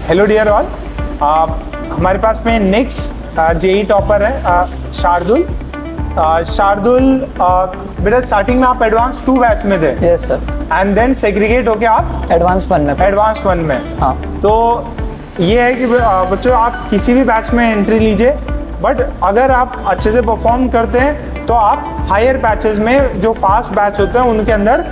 Hello dear all, हमारे पास में next JEE topper है शार्दुल। शार्दुल बेटा स्टार्टिंग में आप एडवांस 2 बैच में थे। Yes sir. And then segregate होके आप एडवांस 1 में। एडवांस 1 में। हाँ। तो ये है कि बच्चों आप किसी भी बैच में एंट्री लीजिए, बट अगर आप अच्छे से परफॉर्म करते हैं तो आप हायर बैचेस में जो फास्ट बैच होते हैं उनके अंदर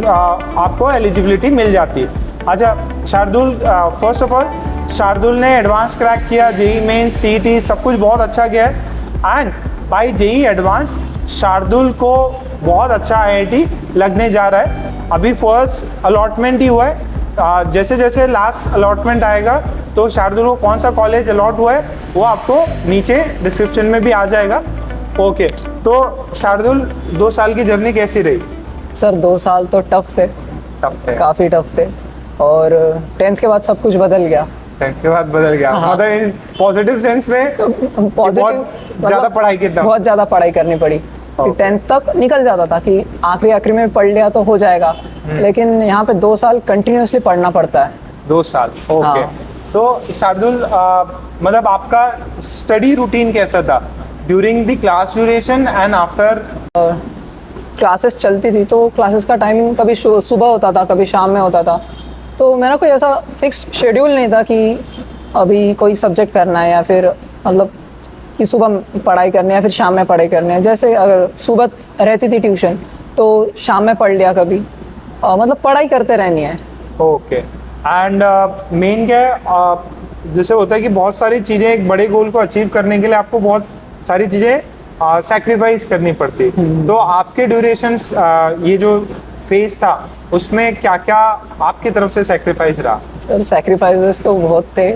आपको एलिजिबिलिटी मिल जाती है। अच्छा Shardul, first of all Shardul ने एडवांस क्रैक किया, जेई मेन सीईटी सब कुछ बहुत अच्छा गया है and by JEE advance Shardul को बहुत अच्छा आईआईटी लगने जा रहा है। अभी फर्स्ट अलॉटमेंट ही हुआ है, जैसे जैसे लास्ट अलॉटमेंट आएगा तो शार्दुल को कौन सा कॉलेज अलॉट हुआ है वो आपको नीचे डिस्क्रिप्शन में भी आ जाएगा। ओके, तो शार्दुल 2 साल की जर्नी कैसी रही? सर 2 साल तो टफ थे, काफ़ी टफ थे और 10th के बाद सब कुछ बदल गया। 10th के बाद बदल गया। हाँ। मतलब इन पॉजिटिव सेंस में बहुत ज़्यादा पढ़ाई की बहुत ज़्यादा पढ़ाई करनी पड़ी। 10th तक निकल जाता था कि आखिरी में पढ़ लिया तो हो जाएगा, लेकिन यहाँ पे 2 साल कंटिन्यूसली पढ़ना पड़ता है। 2 साल, ओके। हाँ। तो शार्दुल, मतलब आपका स्टडी रूटीन कैसा था during the class duration and after? Classes चलती थी तो क्लासेस का टाइमिंग कभी सुबह होता था, कभी शाम में होता था, तो मेरा कोई ऐसा फिक्स्ड शेड्यूल नहीं था कि अभी कोई सब्जेक्ट करना है या फिर मतलब कि सुबह पढ़ाई करनी है या फिर शाम में पढ़ाई करनी है। जैसे अगर सुबह रहती थी ट्यूशन तो शाम में पढ़ लिया कभी, मतलब पढ़ाई करते रहनी है। ओके। एंड मेन क्या है, जैसे होता है कि बहुत सारी चीज़ें एक बड़े गोल को अचीव करने के लिए आपको बहुत सारी चीज़ें सैक्रिफाइस करनी पड़ती। तो आपके ड्यूरेशंस, ये जो फेज था उसमें क्या क्या आपकी तरफ से सैक्रिफाइस रहा? सर सैक्रिफाइसेस तो बहुत थे,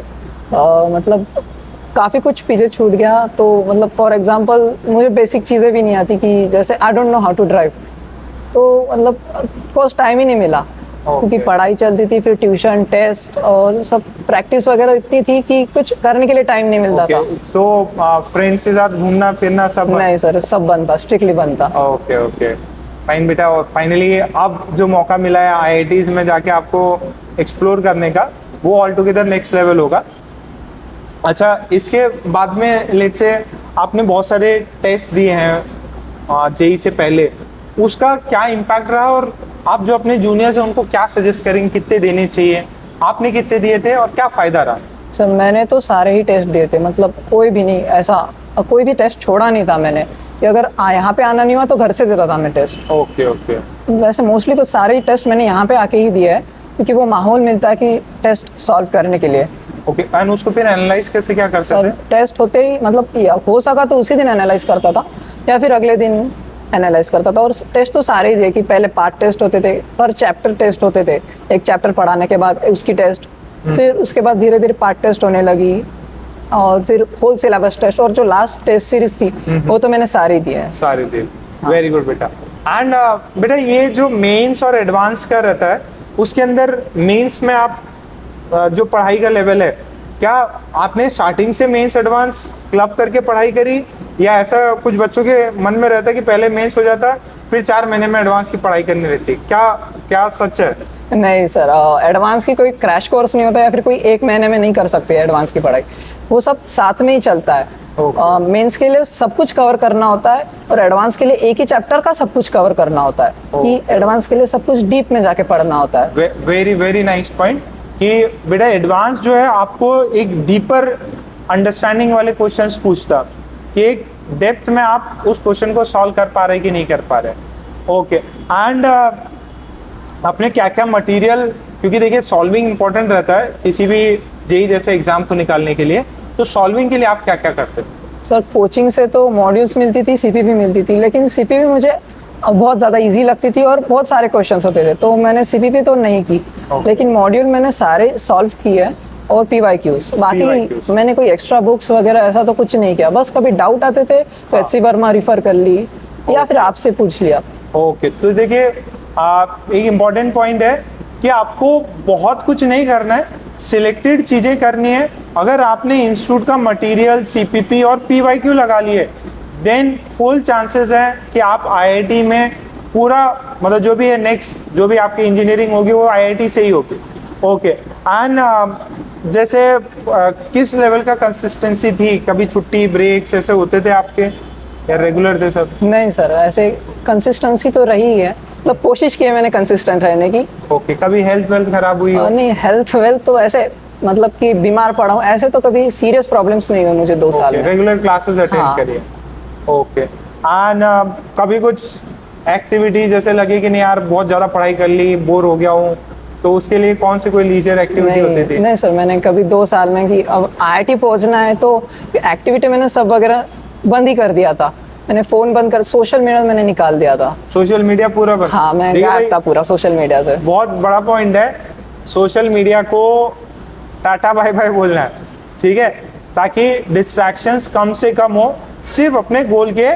मतलब काफ़ी कुछ पीछे छूट गया। तो मतलब फॉर एग्जांपल मुझे बेसिक चीज़ें भी नहीं आती कि जैसे I don't know how to drive, तो मतलब फर्स्ट टाइम ही नहीं मिला। क्योंकि पढ़ाई चलती थी, फिर ट्यूशन, टेस्ट और सब प्रैक्टिस वगैरह इतनी थी कि कुछ करने के लिए टाइम नहीं मिलता था। तो फ्रेंड्स के साथ घूमना फिरना सब? नहीं सर, सब बंद था, स्ट्रिक्टली बंद था। ओके ओके, फाइन बेटा। और फाइनली अब जो मौका मिला है आईआईटीज में जाके आपको एक्सप्लोर करने का, वो ऑल टुगेदर नेक्स्ट लेवल होगा। अच्छा, इसके बाद में लेट से आपने बहुत सारे टेस्ट दिए हैं जेई से पहले, उसका क्या इम्पैक्ट रहा और आप जो अपने जूनियर्स हैं उनको क्या सजेस्ट करेंगे, कितने देने चाहिए, आपने कितने दिए थे और क्या फ़ायदा रहा? सर मैंने तो सारे ही टेस्ट दिए थे, मतलब कोई भी नहीं ऐसा, कोई भी टेस्ट छोड़ा नहीं था मैंने कि अगर यहाँ पे आना नहीं हुआ तो घर से देता था मैं टेस्ट। Okay okay. वैसे मोस्टली तो सारे ही टेस्ट मैंने यहाँ पे आके ही दिए है, क्योंकि वो माहौल मिलता है कि टेस्ट सॉल्व करने के लिए। ओके, एंड उसको फिर एनालाइज कैसे क्या करते थे? सर टेस्ट होते ही मतलब हो सका तो उसी दिन एनालाइज करता था या फिर अगले दिन एनालाइज करता था। और टेस्ट तो सारे ही दिए कि पहले पार्ट टेस्ट होते थे, पर चैप्टर टेस्ट होते थे, एक चैप्टर पढ़ाने के बाद उसकी टेस्ट, फिर उसके बाद धीरे धीरे पार्ट टेस्ट होने लगी और फिर होल सिलेबस टेस्ट, और जो लास्ट टेस्ट सीरीज थी वो तो मैंने सारे दिए हैं। सारे दिए, वेरी गुड बेटा। एंड बेटा ये जो मेंस और एडवांस का रहता है, उसके अंदर मेंस में आप जो पढ़ाई का लेवल है, क्या आपने स्टार्टिंग से मेंस एडवांस क्लब करके पढ़ाई करी, या ऐसा कुछ बच्चों के मन में रहता है कि पहले मेंस हो जाता फिर 4 महीने में एडवांस की पढ़ाई करनी रहती, क्या सच है? नहीं सर, एडवांस की कोई क्रैश कोर्स नहीं होता या फिर कोई 1 महीने में नहीं कर सकते एडवांस की पढ़ाई, वो सब साथ में ही चलता है। मेंस के लिए सब कुछ कवर करना होता है और एडवांस के लिए एक ही चैप्टर का सब कुछ कवर करना होता है, कि एडवांस के लिए सब कुछ डीप में जाके पढ़ना होता है। वेरी वेरी नाइस पॉइंट कि बेटा एडवांस जो है आपको एक डीपर अंडरस्टैंडिंग वाले क्वेश्चंस पूछता, कि एक डेप्थ में आप उस क्वेश्चन को सॉल्व कर पा रहे कि नहीं कर पा रहे। ओके, एंड आपने क्या क्या मटेरियल, क्योंकि देखिए सॉल्विंग इंपॉर्टेंट रहता है किसी भी जेई जैसे एग्जाम को निकालने के लिए, तो सॉल्विंग के लिए आप क्या क्या करते थे? सर कोचिंग से तो मॉड्यूल्स मिलती थी, सीपीपी मिलती थी, लेकिन सीपीपी मुझे बहुत ज़्यादा इजी लगती थी और बहुत सारे क्वेश्चंस होते थे, तो मैंने सीपीपी तो नहीं की। लेकिन मॉड्यूल मैंने सारे सॉल्व किए और पीवाईक्यूज, बाकी मैंने कोई एक्स्ट्रा बुक्स वगैरह ऐसा तो कुछ नहीं किया। बस कभी डाउट आते थे तो एचसी वर्मा रिफर कर ली या फिर आपसे पूछ लिया। ओके, तो देखिए एक इम्पॉर्टेंट पॉइंट है कि आपको बहुत कुछ नहीं करना है, सिलेक्टेड चीज़ें करनी है। अगर आपने इंस्टीट्यूट का मटेरियल, सीपीपी और पीवाईक्यू लगा लिए, देन फुल चांसेस है कि आप आईआईटी में पूरा, मतलब जो भी है नेक्स्ट जो भी आपकी इंजीनियरिंग होगी वो आईआईटी से ही होगी। ओके, एंड जैसे किस लेवल का कंसिस्टेंसी थी? कभी छुट्टी ब्रेक्स ऐसे होते थे आपके या रेगुलर थे सब? नहीं सर, ऐसे कंसिस्टेंसी तो रही है, मतलब कोशिश की है मैंने कंसिस्टेंट रहने की। ओके, कभी हेल्थ वेल्थ खराब हुई हो? नहीं, हेल्थ वेल्थ तो ऐसे मतलब कि बीमार पड़ा हूँ, ऐसे तो कभी सीरियस प्रॉब्लम्स नहीं हुए मुझे 2 साल में। रेगुलर क्लासेस अटेंड हाँ। करिए। ओके। एंड कभी कुछ एक्टिविटी जैसे लगे कि नहीं यार बहुत ज़्यादा पढ़ाई कर ली, बोर हो गया हूँ, तो उसके लिए कौन सी कोई लीजर एक्टिविटी होती थी? नहीं सर, मैंने कभी 2 साल में कि अब IIT पहुंचना है तो एक्टिविटी मैंने सब वगैरह बंद ही कर दिया था। मैंने फोन बंद कर, सोशल मीडिया मैंने निकाल दिया था। सोशल मीडिया पूरा बंद? हाँ, मैं देखिए गायब था पूरा सोशल मीडिया से। बहुत बड़ा पॉइंट है, सोशल मीडिया को टाटा बाय बाय बोलना है, ठीक है, ताकि डिस्ट्रैक्शंस कम से कम हो, सिर्फ अपने गोल के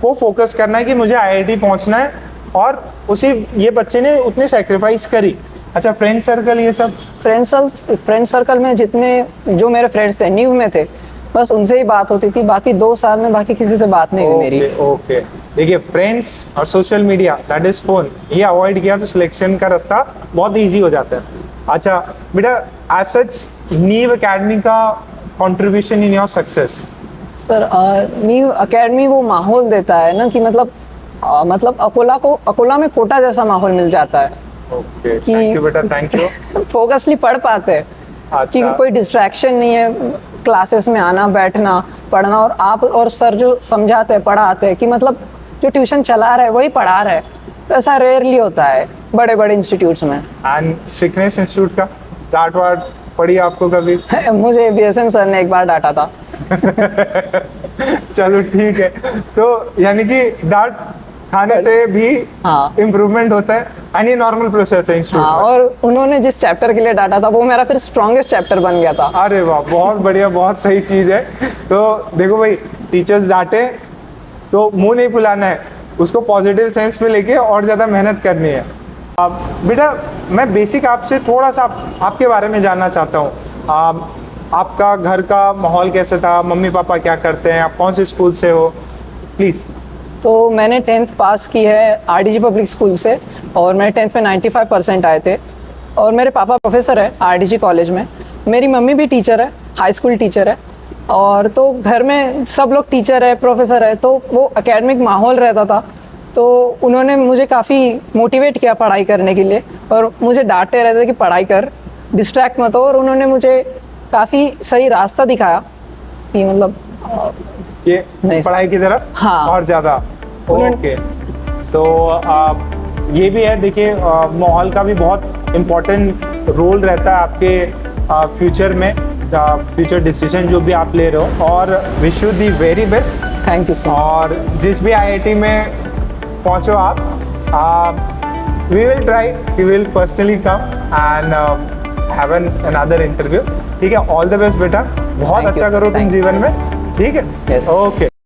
को फोकस करना है कि मुझे IIT पहुंचना है, और उसी ये बच्चे ने उतने सेक्रीफाइस करी। अच्छा, फ्रेंड सर्कल ये सब? फ्रेंड सर्कल में जितने जो मेरे फ्रेंड्स थे न्यू में थे, बस उनसे ही बात होती थी, बाकी 2 साल में बाकी किसी से बात नहीं हुई मेरी। ओके। देखिए, फ्रेंड्स और social media that is phone, ये अवॉइड किया तो सिलेक्शन का रास्ता बहुत इजी हो जाता है। अच्छा बेटा, एज सच नीव एकेडमी का contribution in your success? Sir, new academy वो माहौल देता है ना कि मतलब अकोला में कोटा जैसा माहौल मिल जाता है। ओके, थैंक यू बेटा, थैंक यू। फोकसली पढ़ पाते हैं कि अच्छा। कोई डिस्ट्रैक्शन नहीं है, क्लासेस में आना बैठना पढ़ना, और आप और सर जो समझाते हैं पढ़ाते हैं कि मतलब जो ट्यूशन चला रहा है वही पढ़ा रहा है, तो ऐसा रेयरली होता है बड़े बड़े इंस्टीट्यूट्स में। एंड सिकनेस इंस्टीट्यूट का डांट वाट पड़ी आपको कभी? मुझे BSM सर ने एक बार डांटा था। चलो ठीक है, तो यानी कि डांट खाने से भी हाँ। इम्प्रूवमेंट होता है, एंड ये नॉर्मल प्रोसेस है इंस्टीट्यूट हाँ, में। और उन्होंने जिस चैप्टर के लिए डांटा था वो मेरा फिर स्ट्रॉन्गेस्ट चैप्टर बन गया था। अरे वाह, बहुत बढ़िया, बहुत सही चीज़ है। तो देखो भाई, टीचर्स डांटे तो मुंह नहीं फुलाना है, उसको पॉजिटिव सेंस में लेके और ज़्यादा मेहनत करनी है। अब बेटा, मैं बेसिक आपसे थोड़ा सा आपके बारे में जानना चाहता हूँ। आपका घर का माहौल कैसे था? मम्मी पापा क्या करते हैं? आप कौन से स्कूल से हो? प्लीज़। तो मैंने 10th पास की है RDG पब्लिक स्कूल से, और मेरे 10th में 95% आए थे, और मेरे पापा प्रोफेसर है RDG कॉलेज में, मेरी मम्मी भी टीचर है, हाई स्कूल टीचर है, और तो घर में सब लोग टीचर है, प्रोफेसर है, तो वो एकेडमिक माहौल रहता था, तो उन्होंने मुझे काफ़ी मोटिवेट किया पढ़ाई करने के लिए, और मुझे डांटते रहते थे कि पढ़ाई कर, डिस्ट्रैक्ट मत हो, और उन्होंने मुझे काफ़ी सही रास्ता दिखाया कि मतलब ये नहीं। पढ़ाई की तरफ हाँ। और ज़्यादा। ओके, सो ये भी है, देखिए माहौल का भी बहुत इम्पोर्टेंट रोल रहता है आपके फ्यूचर में, फ्यूचर डिसीजन जो भी आप ले रहे हो, और wish you the very best. Thank you so much. और जिस भी IIT में पहुंचो आप, we will try, we will personally come and have another interview. ठीक है, ऑल द बेस्ट बेटा, बहुत Thank you, अच्छा sir. करो तुम Thank you, जीवन sir. में, ठीक है? Yes. ओके।